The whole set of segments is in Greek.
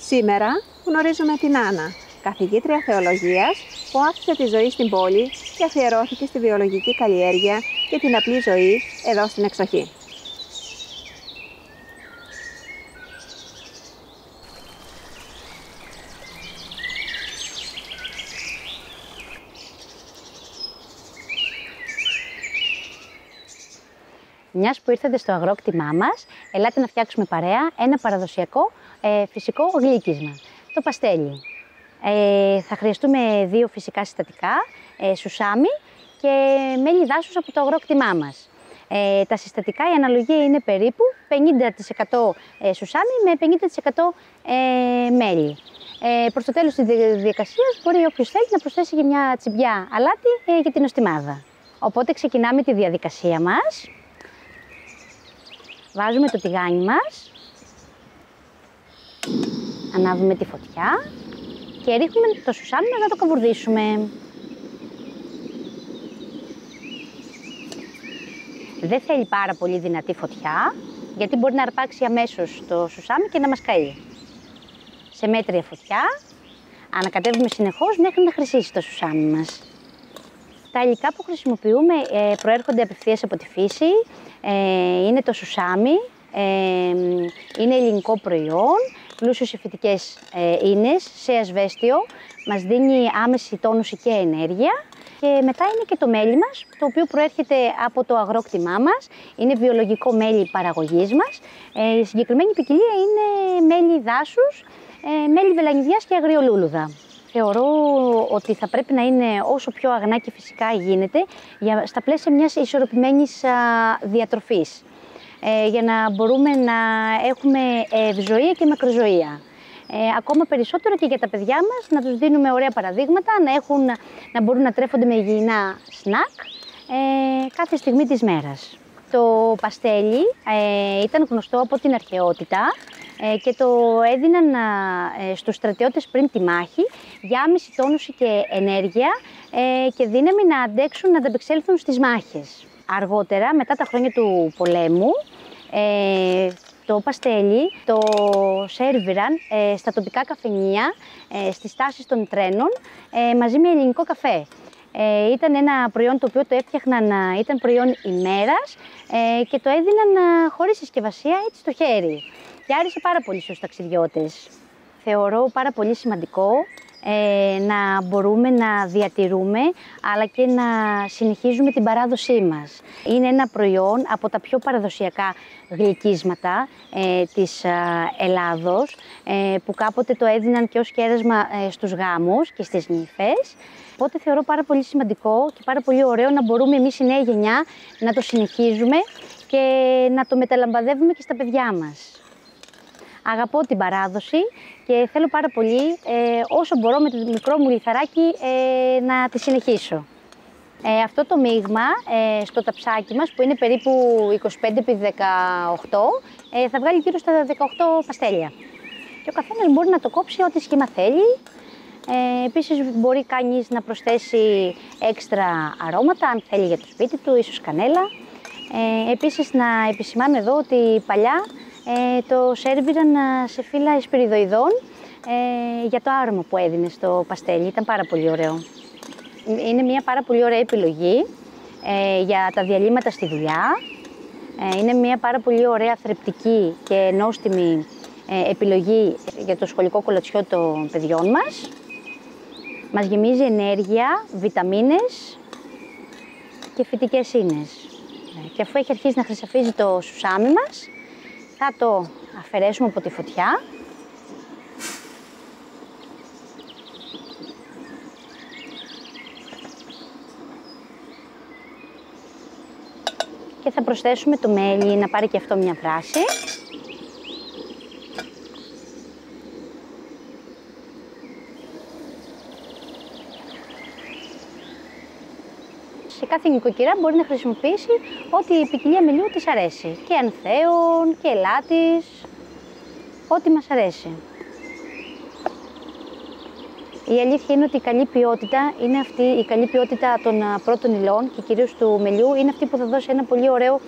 Σήμερα γνωρίζουμε την Άννα, καθηγήτρια θεολογίας που άφησε τη ζωή στην πόλη και αφιερώθηκε στη βιολογική καλλιέργεια και την απλή ζωή εδώ στην εξοχή. Μιας που ήρθατε στο αγρόκτημά μας, ελάτε να φτιάξουμε παρέα ένα παραδοσιακό φυσικό γλύκισμα, το παστέλι. Θα χρειαστούμε 2 φυσικά συστατικά, σουσάμι και μέλι δάσους από το αγρόκτημά μας. Τα συστατικά, η αναλογία είναι περίπου 50% σουσάμι με 50% μέλι. Προς το τέλος της διαδικασίας μπορεί όποιος θέλει να προσθέσει και μια τσιμπιά αλάτι για την νοστιμάδα. Οπότε ξεκινάμε τη διαδικασία μας. Βάζουμε το τηγάνι μας, ανάβουμε τη φωτιά και ρίχνουμε το σουσάμι μας να το καβουρδίσουμε. Δεν θέλει πάρα πολύ δυνατή φωτιά, γιατί μπορεί να αρπάξει αμέσως το σουσάμι και να μας καεί. Σε μέτρια φωτιά, ανακατεύουμε συνεχώς μέχρι να χρυσίσει το σουσάμι μας. Τα υλικά που χρησιμοποιούμε προέρχονται απευθείας από τη φύση. Είναι το σουσάμι, είναι ελληνικό προϊόν, πλούσιο σε φυτικές ίνες, σε ασβέστιο, μας δίνει άμεση τόνωση και ενέργεια. Και μετά είναι και το μέλι μας, το οποίο προέρχεται από το αγρόκτημά μας, είναι βιολογικό μέλι παραγωγής μας. Η συγκεκριμένη ποικιλία είναι μέλι δάσους, μέλι βελανιδιάς και αγριολούλουδα. Θεωρώ ότι θα πρέπει να είναι όσο πιο αγνά και φυσικά γίνεται στα πλαίσια μιας ισορροπημένης διατροφής, για να μπορούμε να έχουμε ευζοία και μακροζωία. Ακόμα περισσότερο και για τα παιδιά μας, να τους δίνουμε ωραία παραδείγματα, να μπορούν να τρέφονται με υγιεινά σνακ κάθε στιγμή της μέρας. Το παστέλι ήταν γνωστό από την αρχαιότητα και το έδιναν στους στρατιώτες πριν τη μάχη για άμεση τόνωση και ενέργεια και δύναμη να αντέξουν, να ανταπεξέλθουν στις μάχες. Αργότερα, μετά τα χρόνια του πολέμου, το παστέλι το σέρβιραν στα τοπικά καφενεία, στις στάσεις των τρένων, μαζί με ελληνικό καφέ. Ήταν ένα προϊόν το οποίο το έφτιαχναν, ήταν προϊόν ημέρας και το έδιναν χωρίς συσκευασία, έτσι στο χέρι. Και άρεσε πάρα πολύ στους ταξιδιώτες. Θεωρώ πάρα πολύ σημαντικό να μπορούμε να διατηρούμε αλλά και να συνεχίζουμε την παράδοσή μας. Είναι ένα προϊόν από τα πιο παραδοσιακά γλυκίσματα της Ελλάδος που κάποτε το έδιναν και ως κέρασμα στους γάμους και στις νύφες. Οπότε θεωρώ πάρα πολύ σημαντικό και πάρα πολύ ωραίο να μπορούμε εμείς η νέα γενιά να το συνεχίζουμε και να το μεταλαμπαδεύουμε και στα παιδιά μας. Αγαπώ την παράδοση και θέλω πάρα πολύ όσο μπορώ με το μικρό μου λιθαράκι να τη συνεχίσω. Αυτό το μείγμα στο ταψάκι μας που είναι περίπου 25x18 θα βγάλει γύρω στα 18 παστέλια. Και ο καθένας μπορεί να το κόψει ό,τι σχήμα θέλει. Επίσης μπορεί κανείς να προσθέσει έξτρα αρώματα αν θέλει για το σπίτι του, ίσως κανέλα. Επίσης να επισημάνω εδώ ότι παλιά το σέρβιραν σε φύλλα εσπυριδοειδών για το άρωμα που έδινε στο παστέλι. Ήταν πάρα πολύ ωραίο. Είναι μια πάρα πολύ ωραία επιλογή για τα διαλύματα στη δουλειά. Είναι μια πάρα πολύ ωραία θρεπτική και νόστιμη επιλογή για το σχολικό κολατσιό των παιδιών μας. Μας γεμίζει ενέργεια, βιταμίνες και φυτικές ίνες. Και αφού έχει αρχίσει να χρυσαφίζει το σουσάμι μας, θα το αφαιρέσουμε από τη φωτιά. Και θα προσθέσουμε το μέλι να πάρει και αυτό μια βράση. Και κάθε νοικοκυρά μπορεί να χρησιμοποιήσει ό,τι η ποικιλία μελιού της αρέσει. Και ανθέων και ελάτης, ό,τι μας αρέσει. Η αλήθεια είναι ότι η καλή ποιότητα είναι αυτή, η καλή ποιότητα των πρώτων υλών και κυρίως του μελιού είναι αυτή που θα δώσει ένα πολύ ωραίο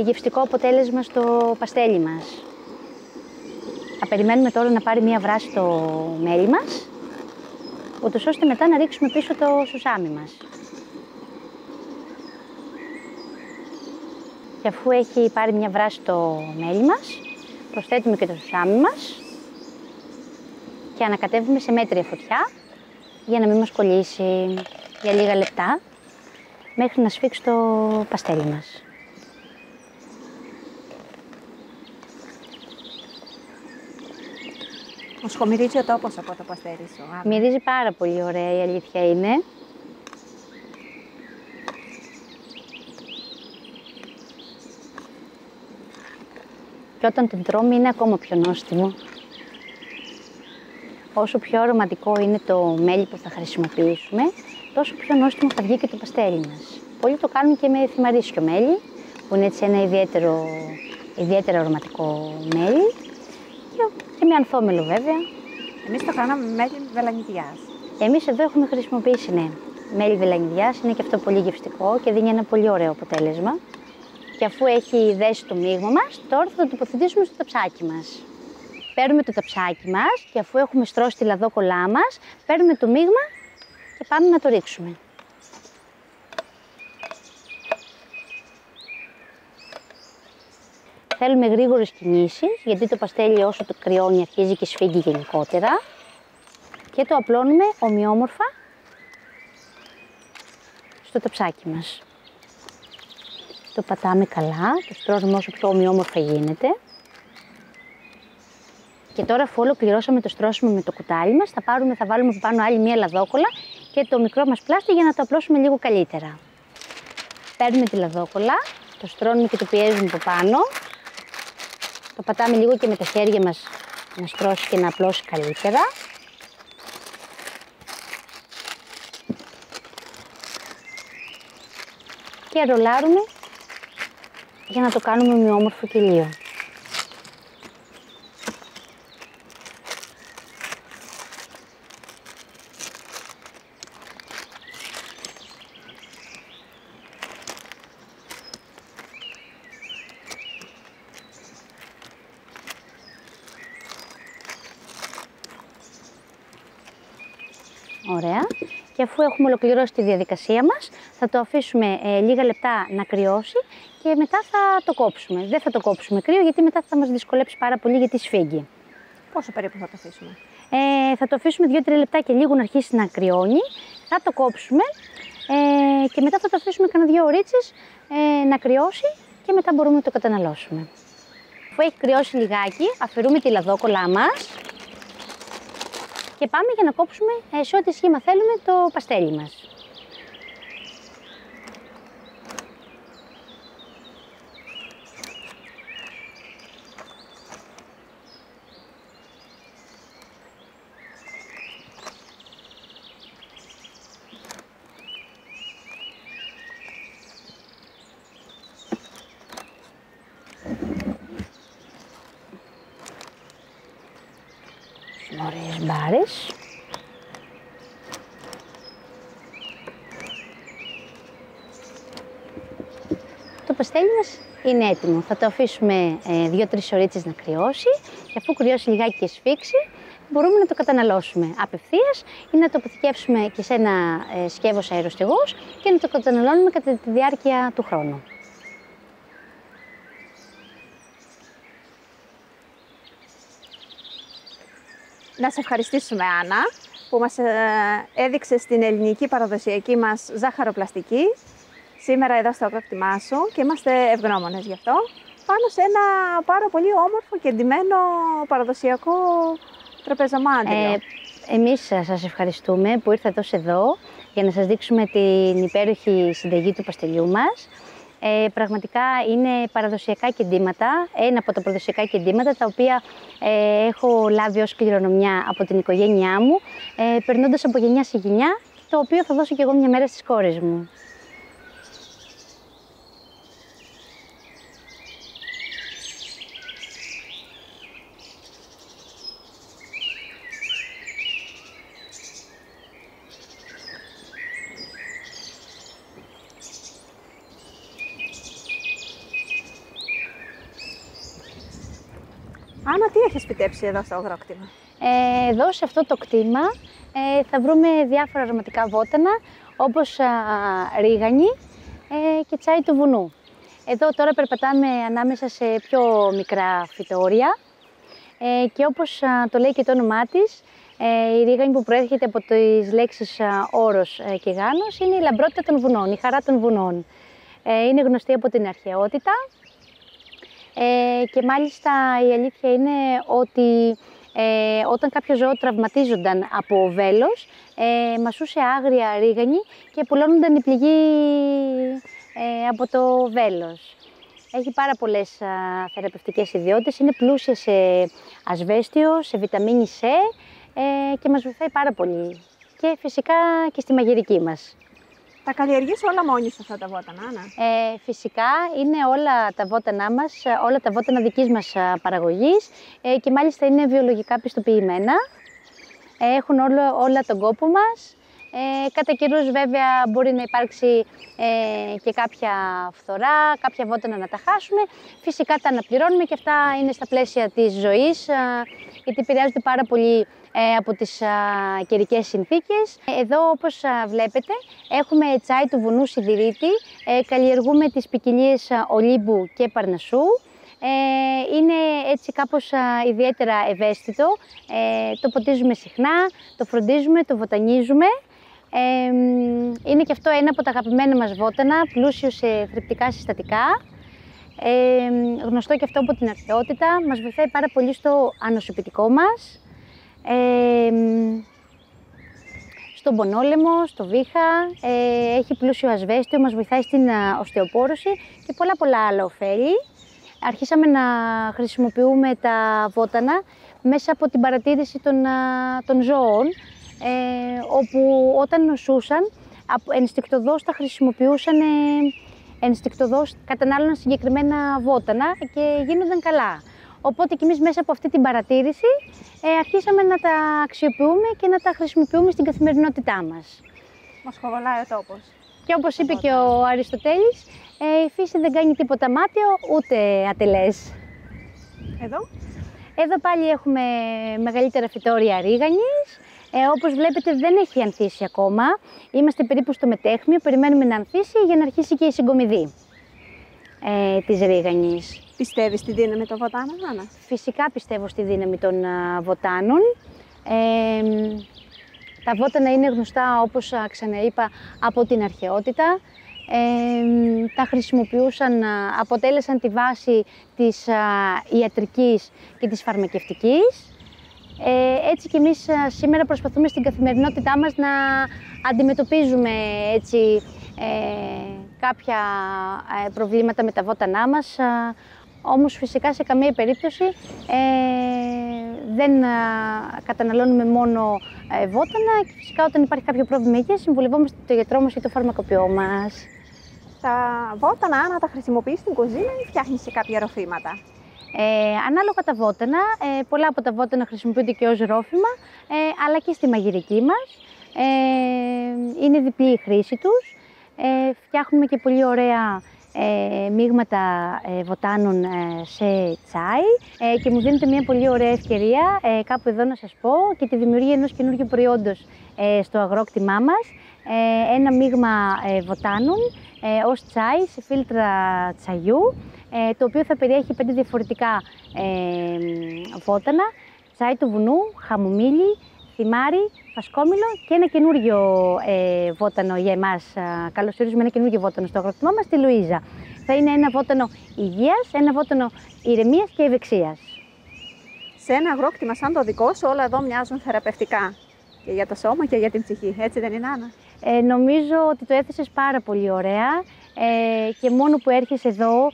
γευστικό αποτέλεσμα στο παστέλι μας. Θα περιμένουμε τώρα να πάρει μία βράση το μέλι μας, ούτως ώστε μετά να ρίξουμε πίσω το σουσάμι μας. Και αφού έχει πάρει μία βράση το μέλι μας, προσθέτουμε και το σουσάμι μας και ανακατεύουμε σε μέτρια φωτιά για να μην μας κολλήσει για λίγα λεπτά μέχρι να σφίξει το παστέλι μας. Σχομυρίζει ο τόπος από το παστέρι σου. Μυρίζει πάρα πολύ ωραία, η αλήθεια είναι. Και όταν τον τρώμε είναι ακόμα πιο νόστιμο. Όσο πιο αρωματικό είναι το μέλι που θα χρησιμοποιήσουμε, τόσο πιο νόστιμο θα βγει και το παστέλι μας. Πολλοί το κάνουν και με θυμαρίσιο μέλι, που είναι έτσι ένα ιδιαίτερα αρωματικό μέλι, και με ανθόμελο βέβαια. Εμείς το κάναμε με μέλι βελανιδιάς. Εμείς εδώ έχουμε χρησιμοποιήσει, ναι, μέλι βελανιδιάς, είναι και αυτό πολύ γευστικό και δίνει ένα πολύ ωραίο αποτέλεσμα. Και αφού έχει δέσει το μείγμα μας, τώρα θα το τοποθετήσουμε στο ταψάκι μας. Παίρνουμε το ταψάκι μας και αφού έχουμε στρώσει τη λαδόκολά μας, παίρνουμε το μείγμα και πάμε να το ρίξουμε. Θέλουμε γρήγορες κινήσεις, γιατί το παστέλι όσο το κρυώνει αρχίζει και σφίγγει γενικότερα. Και το απλώνουμε ομοιόμορφα στο ταψάκι μας. Το πατάμε καλά, το στρώσουμε όσο πιο ομοιόμορφα γίνεται. Και τώρα αφού ολοκληρώσαμε το στρώσιμο με το κουτάλι μας, θα βάλουμε από πάνω άλλη μία λαδόκολα και το μικρό μας πλάστη για να το απλώσουμε λίγο καλύτερα. Παίρνουμε τη λαδόκολα, το στρώνουμε και το πιέζουμε από πάνω. Το πατάμε λίγο και με τα χέρια μας να στρώσει και να απλώσει καλύτερα. Και ρολάρουμε για να το κάνουμε ομοιόμορφο κυλίο. Ωραία. Και αφού έχουμε ολοκληρώσει τη διαδικασία μας, θα το αφήσουμε λίγα λεπτά να κρυώσει και μετά θα το κόψουμε. Δεν θα το κόψουμε κρύο, γιατί μετά θα μας δυσκολέψει πάρα πολύ γιατί σφίγγει. Πόσο περίπου θα το αφήσουμε? Θα το αφήσουμε 2-3 λεπτά και λίγο να αρχίσει να κρυώνει. Θα το κόψουμε και μετά θα το αφήσουμε κανένα 2 ωρίτσες να κρυώσει και μετά μπορούμε να το καταναλώσουμε. Αφού έχει κρυώσει λιγάκι, αφαιρούμε τη λαδόκολά μας και πάμε για να κόψουμε σε ό,τι σχήμα θέλουμε το παστέλι μας. Ωραίες μπάρες. Το παστέλι μας είναι έτοιμο. Θα το αφήσουμε 2-3 ωρίτσες να κρυώσει και αφού κρυώσει λιγάκι και σφίξει, μπορούμε να το καταναλώσουμε απευθείας ή να το αποθηκεύσουμε και σε ένα σκεύος αεροστεγός και να το καταναλώνουμε κατά τη διάρκεια του χρόνου. Να σε ευχαριστήσουμε, Άννα, που μας έδειξες την ελληνική παραδοσιακή μας ζάχαροπλαστική σήμερα εδώ στο αγρόκτημά σου και είμαστε ευγνώμονες γι' αυτό, πάνω σε ένα πάρα πολύ όμορφο και ντυμένο παραδοσιακό τραπεζομάντιλο. Εμείς σας ευχαριστούμε που ήρθατε εδώ για να σας δείξουμε την υπέροχη συνταγή του παστελιού μας. Πραγματικά είναι παραδοσιακά κεντήματα, ένα από τα παραδοσιακά κεντήματα τα οποία έχω λάβει ως κληρονομιά από την οικογένειά μου, περνώντας από γενιά σε γενιά, το οποίο θα δώσω και εγώ μια μέρα στις κόρες μου. Άννα, τι έχεις φυτέψει εδώ στο αγρόκτημα? Εδώ σε αυτό το κτήμα θα βρούμε διάφορα αρωματικά βότανα, όπως ρίγανη και τσάι του βουνού. Εδώ τώρα περπατάμε ανάμεσα σε πιο μικρά φυτόρια και όπως το λέει και το όνομά της, η ρίγανη που προέρχεται από τις λέξεις όρος και γάνος είναι η λαμπρότητα των βουνών, η χαρά των βουνών. Είναι γνωστή από την αρχαιότητα και μάλιστα η αλήθεια είναι ότι όταν κάποιο ζώο τραυματίζονταν από βέλος, μασούσε άγρια ρίγανη και πουλώνονταν η πληγή από το βέλος. Έχει πάρα πολλές θεραπευτικές ιδιότητες, είναι πλούσια σε ασβέστιο, σε βιταμίνη C και μας βοηθάει πάρα πολύ. Και φυσικά και στη μαγειρική μας. Τα καλλιεργείς όλα μόνη σου αυτά τα βότανα, Άννα? Φυσικά είναι όλα τα βότανά μας, όλα τα βότανα δικής μας παραγωγής και μάλιστα είναι βιολογικά πιστοποιημένα. Έχουν όλα τον κόπο μας. Κατά καιρούς βέβαια μπορεί να υπάρξει και κάποια φθορά, κάποια βότανα να τα χάσουμε. Φυσικά τα αναπληρώνουμε και αυτά είναι στα πλαίσια της ζωής, γιατί επηρεάζονται πάρα πολύ από τις καιρικές συνθήκες. Εδώ όπως βλέπετε έχουμε τσάι του βουνού σιδηρίτη, καλλιεργούμε τις ποικιλίες Ολύμπου και Παρνασσού. Είναι έτσι κάπως ιδιαίτερα ευαίσθητο, το ποτίζουμε συχνά, το φροντίζουμε, το βοτανίζουμε. Είναι και αυτό ένα από τα αγαπημένα μας βότανα, πλούσιο σε θρεπτικά συστατικά. Γνωστό και αυτό από την αρχαιότητα, μας βοηθάει πάρα πολύ στο ανοσοποιητικό μας, στον πονόλαιμο, στο βήχα, έχει πλούσιο ασβέστιο, μας βοηθάει στην οστεοπόρωση και πολλά άλλα ωφέλη. Αρχίσαμε να χρησιμοποιούμε τα βότανα μέσα από την παρατήρηση των ζώων, όπου όταν νοσούσαν, ενστικτωδώς τα χρησιμοποιούσαν, ενστικτωδώς κατανάλωναν συγκεκριμένα βότανα και γίνονταν καλά. Οπότε και εμείς μέσα από αυτή την παρατήρηση αρχίσαμε να τα αξιοποιούμε και να τα χρησιμοποιούμε στην καθημερινότητά μας. Μας χοβολάει ο τόπος. Και όπως είπε και ο Αριστοτέλης, η φύση δεν κάνει τίποτα μάταιο ούτε ατελές. Εδώ πάλι έχουμε μεγαλύτερα φυτόρια ρίγανης. Όπως βλέπετε δεν έχει ανθίσει ακόμα. Είμαστε περίπου στο μετέχμιο, περιμένουμε να ανθίσει για να αρχίσει και η συγκομιδή της ρίγανης. Πιστεύεις στη δύναμη των βοτάνων, Άννα? Φυσικά πιστεύω στη δύναμη των βοτάνων. Τα βότανα είναι γνωστά, όπως ξαναείπα, από την αρχαιότητα. Τα χρησιμοποιούσαν, αποτέλεσαν τη βάση της ιατρικής και της φαρμακευτικής. Έτσι και εμείς σήμερα προσπαθούμε στην καθημερινότητά μας να αντιμετωπίζουμε έτσι, κάποια προβλήματα με τα βότανά μας. Όμως φυσικά σε καμία περίπτωση δεν καταναλώνουμε μόνο βότανα και φυσικά όταν υπάρχει κάποιο πρόβλημα υγείας συμβουλευόμαστε το γιατρό μας ή το φαρμακοποιό μας. Τα βότανα, Άννα, τα χρησιμοποιείς στην κουζίνα ή φτιάχνεις σε κάποια ροφήματα? Ανάλογα τα βότανα, πολλά από τα βότανα χρησιμοποιούνται και ως ρόφημα, αλλά και στη μαγειρική μας. Είναι διπλή η χρήση τους. Φτιάχνουμε και πολύ ωραία μείγματα βοτάνων σε τσάι και μου δίνετε μια πολύ ωραία ευκαιρία κάπου εδώ να σας πω και τη δημιουργία ενός καινούργιου προϊόντος στο αγρόκτημά μας. Ένα μείγμα βοτάνων ως τσάι σε φίλτρα τσαγιού, το οποίο θα περιέχει 5 διαφορετικά βότανα, τσάι του βουνού, χαμομήλι, θυμάρι, φασκόμηλο και ένα καινούργιο βότανο για εμάς. Καλωσορίζουμε ένα καινούργιο βότανο στο αγρόκτημά μας, τη Λουίζα. Θα είναι ένα βότανο υγείας, ένα βότανο ηρεμίας και ευεξίας. Σε ένα αγρόκτημα σαν το δικό σου όλα εδώ μοιάζουν θεραπευτικά και για το σώμα και για την ψυχή, έτσι δεν είναι, Άννα? Νομίζω ότι το έθεσες πάρα πολύ ωραία και μόνο που έρχεσαι εδώ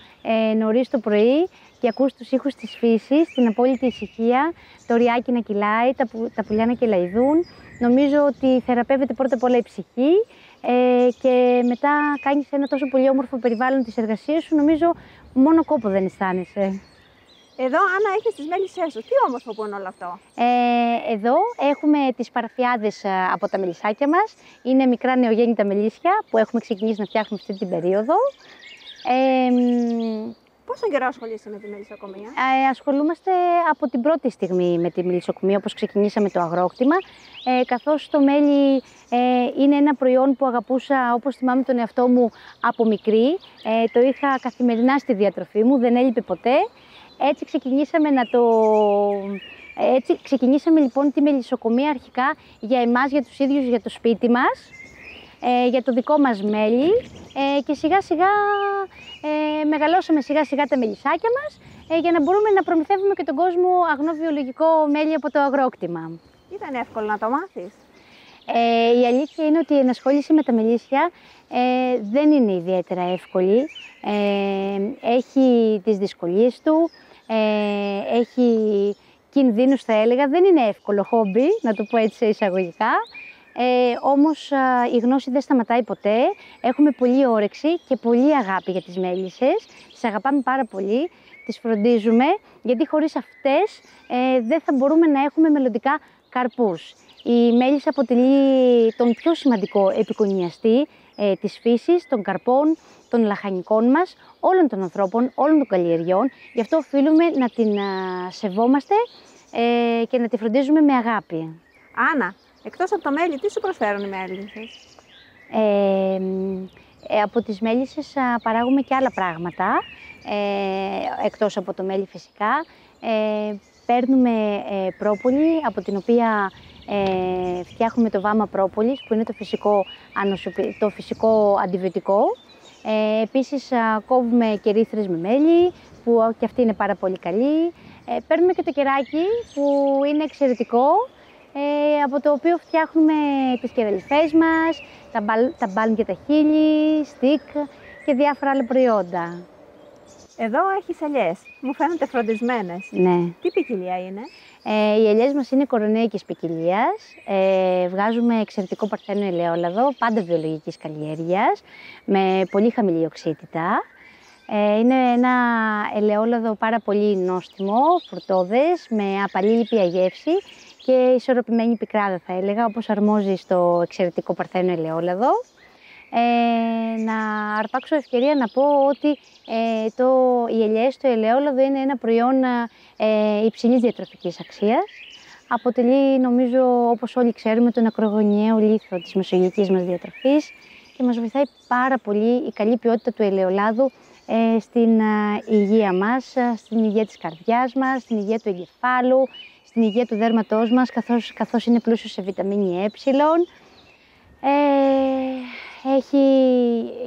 νωρίς το πρωί και ακούς τους ήχους της φύσης, την απόλυτη ησυχία, το ριάκι να κυλάει, τα πουλιά να κελαϊδούν. Νομίζω ότι θεραπεύεται πρώτα απ' όλα η ψυχή και μετά κάνεις ένα τόσο πολύ όμορφο περιβάλλον της εργασίας σου. Νομίζω μόνο κόπο δεν αισθάνεσαι. Εδώ, Άννα, έχεις τις μέλισσές σου. Τι όμορφο που είναι όλο αυτό. Εδώ έχουμε τις παραφιάδες από τα μελισσάκια μας. Είναι μικρά νεογέννητα μελίσια που έχουμε ξεκινήσει να φτιάχνουμε αυτή την περίοδο. Πόσο καιρό ασχολείσαι με τη μελισσοκομεία? Ασχολούμαστε από την πρώτη στιγμή με τη μελισσοκομεία, όπως ξεκινήσαμε το αγρόκτημα, καθώς το μέλι είναι ένα προϊόν που αγαπούσα, όπως θυμάμαι τον εαυτό μου από μικρή. Το είχα καθημερινά στη διατροφή μου, δεν έλειπε ποτέ. Έτσι ξεκινήσαμε λοιπόν τη μελισσοκομεία αρχικά για εμάς, για τους ίδιους, για το σπίτι μας, για το δικό μας μέλι, και σιγά σιγά μεγαλώσαμε σιγά σιγά τα μελισσάκια μας για να μπορούμε να προμηθεύουμε και τον κόσμο αγνό βιολογικό μέλι από το αγρόκτημα. Ήταν εύκολο να το μάθεις? Η αλήθεια είναι ότι η ενασχόληση με τα μελίσια δεν είναι ιδιαίτερα εύκολη. Έχει τις δυσκολίες του, έχει κινδύνους θα έλεγα, δεν είναι εύκολο χόμπι, να το πω έτσι σε εισαγωγικά. Όμως η γνώση δεν σταματάει ποτέ, έχουμε πολλή όρεξη και πολλή αγάπη για τις μέλισσες, τις αγαπάμε πάρα πολύ, τις φροντίζουμε, γιατί χωρίς αυτές δεν θα μπορούμε να έχουμε μελλοντικά καρπούς. Η μέλισσα αποτελεί τον πιο σημαντικό επικονιαστή της φύσης, των καρπών, των λαχανικών μας, όλων των ανθρώπων, όλων των καλλιεργειών. Γι' αυτό οφείλουμε να την σεβόμαστε και να τη φροντίζουμε με αγάπη. Άννα, εκτός από το μέλι, τι σου προσφέρουν οι μέλισσες? Από τις μέλισσες παράγουμε και άλλα πράγματα, εκτός από το μέλι φυσικά. Παίρνουμε πρόπολη, από την οποία φτιάχνουμε το βάμα πρόπολης, που είναι το φυσικό αντιβιωτικό. Επίσης κόβουμε κερίθρες με μέλι, που και αυτή είναι πάρα πολύ καλή. Παίρνουμε και το κεράκι, που είναι εξαιρετικό, από το οποίο φτιάχνουμε τις κεραλιφές μας, τα μπάλμ και τα χείλη, στικ και διάφορα άλλα προϊόντα. Εδώ έχεις ελιές, μου φαίνονται φροντισμένες. Ναι. Τι ποικιλία είναι? Οι ελιές μας είναι κορονέικης ποικιλίας, βγάζουμε εξαιρετικό παρθένο ελαιόλαδο, πάντα βιολογικής καλλιέργειας, με πολύ χαμηλή οξύτητα. Είναι ένα ελαιόλαδο πάρα πολύ νόστιμο, φρουτώδες, με απαλή λίπια γεύση και ισορροπημένη πικράδα θα έλεγα, όπως αρμόζει στο εξαιρετικό παρθένο ελαιόλαδο. Να αρπάξω ευκαιρία να πω ότι οι ελιές, το ελαιόλαδο είναι ένα προϊόν υψηλής διατροφικής αξίας. Αποτελεί, νομίζω, όπως όλοι ξέρουμε, τον ακρογωνιαίο λίθο της μεσογειακής μας διατροφής και μας βοηθάει πάρα πολύ η καλή ποιότητα του ελαιολάδου στην υγεία μας, στην υγεία της καρδιάς μας, στην υγεία του εγκεφάλου, στην υγεία του δέρματός μας, καθώς είναι πλούσιο σε βιταμίνη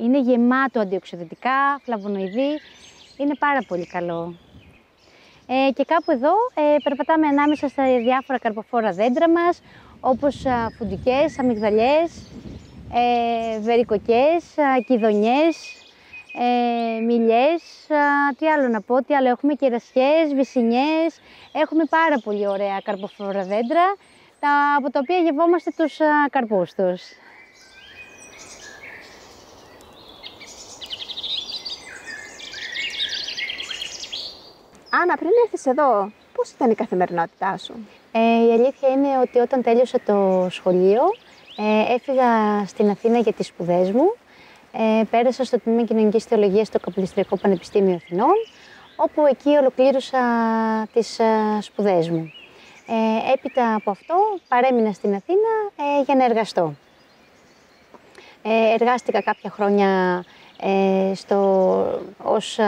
είναι γεμάτο αντιοξυδοτικά, φλαβονοειδή, είναι πάρα πολύ καλό. Και κάπου εδώ περπατάμε ανάμεσα στα διάφορα καρποφόρα δέντρα μας, όπως φουντικές, αμυγδαλιές, βερικοκές, κηδονιές, μιλιές, τι άλλο να πω, τι άλλο έχουμε, κερασιές, βυσσινιές, έχουμε πάρα πολύ ωραία καρποφόρα δέντρα, από τα οποία γευόμαστε τους καρπούς τους. Άννα, πριν έρθεις εδώ, πώς ήταν η καθημερινότητά σου? Η αλήθεια είναι ότι όταν τέλειωσα το σχολείο, έφυγα στην Αθήνα για τις σπουδές μου. Πέρασα στο Τμήμα Κοινωνικής Θεολογίας στο Καποδιστριακό Πανεπιστήμιο Αθηνών, όπου εκεί ολοκλήρωσα τις σπουδές μου. Έπειτα από αυτό παρέμεινα στην Αθήνα για να εργαστώ. Εργάστηκα κάποια χρόνια ως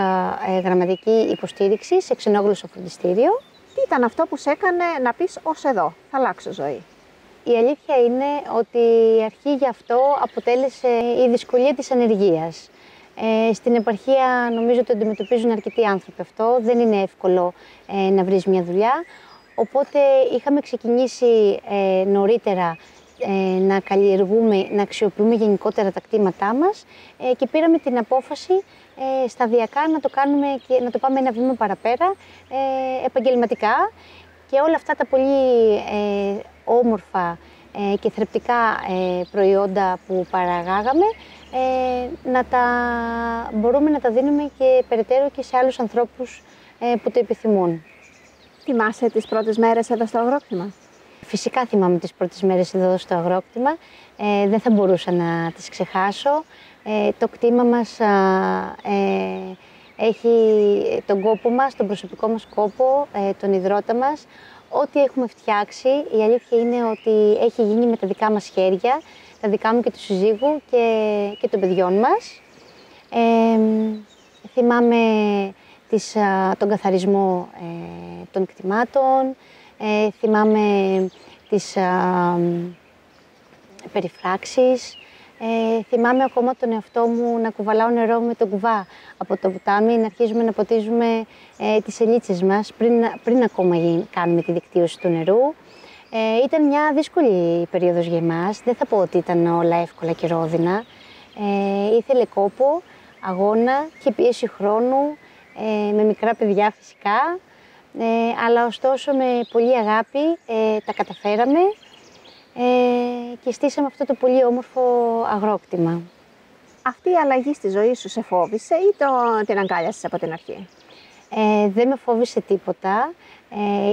γραμματική υποστήριξη σε ξενόγλωσσο φροντιστήριο. Τι ήταν αυτό που σε έκανε να πεις ως εδώ, θα αλλάξω ζωή? Η αλήθεια είναι ότι η αρχή γι' αυτό αποτέλεσε η δυσκολία της ανεργίας. Στην επαρχία νομίζω ότι αντιμετωπίζουν αρκετοί άνθρωποι αυτό, δεν είναι εύκολο να βρεις μια δουλειά. Οπότε είχαμε ξεκινήσει νωρίτερα να καλλιεργούμε, να αξιοποιούμε γενικότερα τα κτήματά μας και πήραμε την απόφαση σταδιακά να το κάνουμε και να το πάμε ένα βήμα παραπέρα επαγγελματικά, και όλα αυτά τα πολύ όμορφα και θρεπτικά προϊόντα που παραγάγαμε μπορούμε να τα δίνουμε και περαιτέρω και σε άλλους ανθρώπους που το επιθυμούν. Θυμάσαι τις πρώτες μέρες εδώ στο αγρόκτημα? Φυσικά θυμάμαι τις πρώτες μέρες εδώ στο αγρόκτημα, δεν θα μπορούσα να τις ξεχάσω. Το κτήμα μας έχει τον κόπο μας, τον προσωπικό μας κόπο, τον υδρότα μας. Ό,τι έχουμε φτιάξει, η αλήθεια είναι ότι έχει γίνει με τα δικά μας χέρια, τα δικά μου και του συζύγου και των παιδιών μας. Θυμάμαι τον καθαρισμό των κτημάτων, θυμάμαι τις περιφράξεις, θυμάμαι ακόμα τον εαυτό μου να κουβαλάω νερό με τον κουβά από το ποτάμι, να αρχίζουμε να ποτίζουμε τις σελίτσες μας πριν ακόμα κάνουμε τη δικτύωση του νερού. Ήταν μια δύσκολη περίοδος για εμάς, δεν θα πω ότι ήταν όλα εύκολα και ρόδινα. Ήθελε κόπο, αγώνα και πίεση χρόνου, με μικρά παιδιά φυσικά, αλλά ωστόσο με πολλή αγάπη τα καταφέραμε και στήσαμε αυτό το πολύ όμορφο αγρόκτημα. Αυτή η αλλαγή στη ζωή σου σε φόβησε ή την αγκάλιασες από την αρχή? Δεν με φόβησε τίποτα.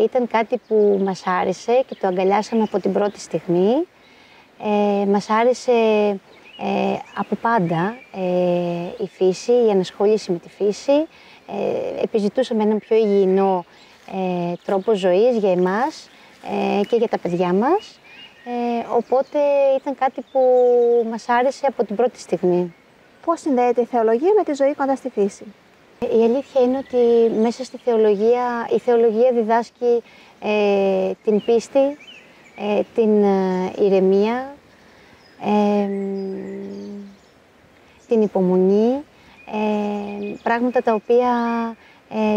Ήταν κάτι που μας άρεσε και το αγκαλιάσαμε από την πρώτη στιγμή. Μας άρεσε από πάντα η φύση, η ανασχόληση με τη φύση. Επιζητούσαμε έναν πιο υγιεινό τρόπο ζωής για εμάς και για τα παιδιά μας. Οπότε ήταν κάτι που μας άρεσε από την πρώτη στιγμή. Πώς συνδέεται η θεολογία με τη ζωή κοντά στη φύση? Η αλήθεια είναι ότι μέσα στη θεολογία, η θεολογία διδάσκει την πίστη, την ηρεμία, την υπομονή, πράγματα τα οποία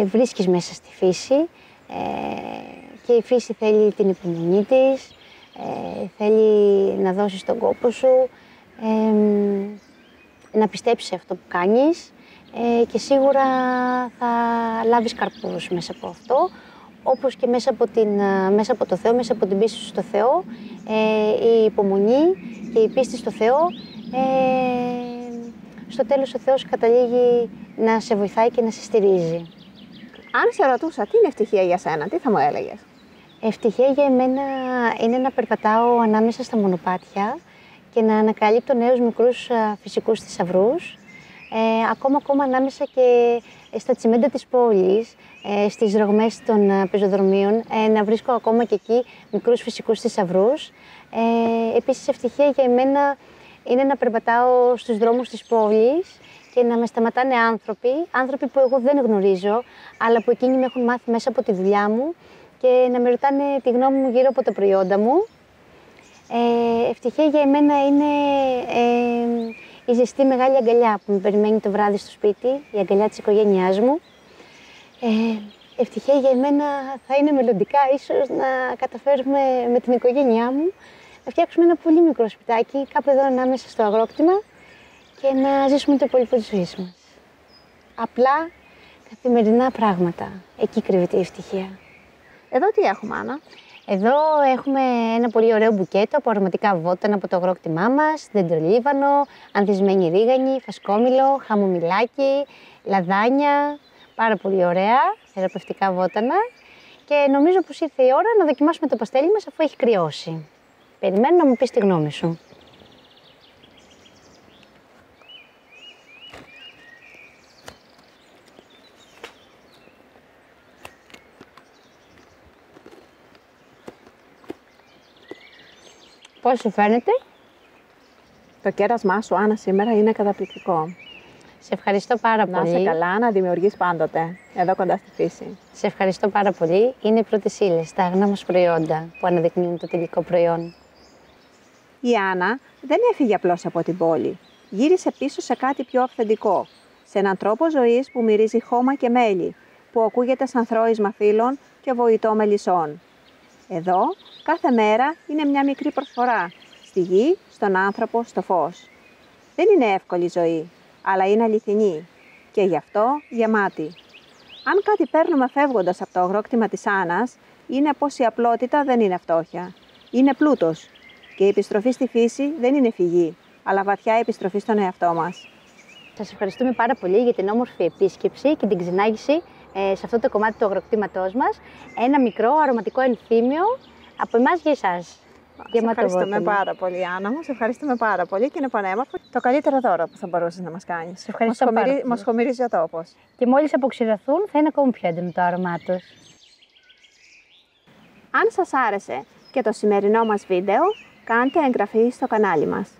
βρίσκεις μέσα στη φύση και η φύση θέλει την υπομονή της, θέλει να δώσεις τον κόπο σου, να πιστέψεις σε αυτό που κάνεις και σίγουρα θα λάβεις καρπούς μέσα από αυτό, όπως και μέσα από το Θεό, μέσα από την πίστη σου στο Θεό, η υπομονή και η πίστη στο Θεό, στο τέλος ο Θεός καταλήγει να σε βοηθάει και να σε στηρίζει. Αν σε ρωτούσα τι είναι ευτυχία για σένα, τι θα μου έλεγες? Ευτυχία για εμένα είναι να περπατάω ανάμεσα στα μονοπάτια και να ανακαλύπτω νέους μικρούς φυσικούς θησαυρούς, ακόμα ανάμεσα και στα τσιμέντα της πόλης, στις ρογμές των πεζοδρομίων, να βρίσκω ακόμα και εκεί μικρούς φυσικούς θησαυρούς. Επίσης, ευτυχία για εμένα είναι να περπατάω στους δρόμους της πόλης και να με σταματάνε άνθρωποι που εγώ δεν γνωρίζω, αλλά που εκείνοι με έχουν μάθει μέσα από τη δουλειά μου και να με ρωτάνε τη γνώμη μου γύρω από τα προϊόντα μου. Ευτυχία για εμένα είναι η ζεστή μεγάλη αγκαλιά που με περιμένει το βράδυ στο σπίτι, η αγκαλιά της οικογένειάς μου. Ευτυχία για εμένα θα είναι μελλοντικά ίσως να καταφέρουμε με την οικογένειά μου να φτιάξουμε ένα πολύ μικρό σπιτάκι κάπου εδώ ανάμεσα στο αγρόκτημα και να ζήσουμε το υπόλοιπο της ζωής μας. Απλά καθημερινά πράγματα. Εκεί κρύβεται η ευτυχία. Εδώ τι έχουμε, Άννα? Εδώ έχουμε ένα πολύ ωραίο μπουκέτο από αρωματικά βότανα από το αγρόκτημά μας, δεντρολίβανο, ανθισμένη ρίγανη, φασκόμηλο, χαμομηλάκι, λαδάνια. Πάρα πολύ ωραία, θεραπευτικά βότανα. Και νομίζω πως ήρθε η ώρα να δοκιμάσουμε το παστέλι μας αφού έχει κρυώσει. Περιμένω να μου πεις τη γνώμη σου. Πώς σου φαίνεται? Το κέρασμά σου, Άννα, σήμερα είναι καταπληκτικό. Σε ευχαριστώ πάρα πολύ. Να είσαι καλά, να δημιουργείς πάντοτε, εδώ κοντά στη φύση. Σε ευχαριστώ πάρα πολύ. Είναι οι πρώτες ύλες, τα αγνά μας προϊόντα που αναδεικνύουν το τελικό προϊόν. Η Άννα δεν έφυγε απλώς από την πόλη. Γύρισε πίσω σε κάτι πιο αυθεντικό. Σε έναν τρόπο ζωής που μυρίζει χώμα και μέλι, που ακούγεται σαν θρώισμα φύλων και βοητό μελισσών. Εδώ, κάθε μέρα είναι μια μικρή προσφορά. Στη γη, στον άνθρωπο, στο φως. Δεν είναι εύκολη ζωή, αλλά είναι αληθινή και γι' αυτό γεμάτη. Αν κάτι παίρνουμε φεύγοντας από το αγρόκτημα της Άννας, είναι πως η απλότητα δεν είναι φτώχεια. Είναι πλούτος. Και η επιστροφή στη φύση δεν είναι φυγή, αλλά βαθιά επιστροφή στον εαυτό μας. Σας ευχαριστούμε πάρα πολύ για την όμορφη επίσκεψη και την ξενάγηση σε αυτό το κομμάτι του αγροκτήματός μας. Ένα μικρό αρωματικό ενθύμιο από εμάς για εσάς. Σε ευχαριστούμε πάρα πολύ, Άννα μου. Σε ευχαριστούμε πάρα πολύ και είναι πανέμορφο. Το καλύτερο δώρο που θα μπορούσες να μας κάνεις. Σε ευχαριστώ πάρα πολύ. Μας χωμυρίζει ο τόπος. Και μόλις αποξηρωθούν θα είναι ακόμη πιο έντονο το άρωμά τους. Αν σας άρεσε και το σημερινό μας βίντεο, κάντε εγγραφή στο κανάλι μας.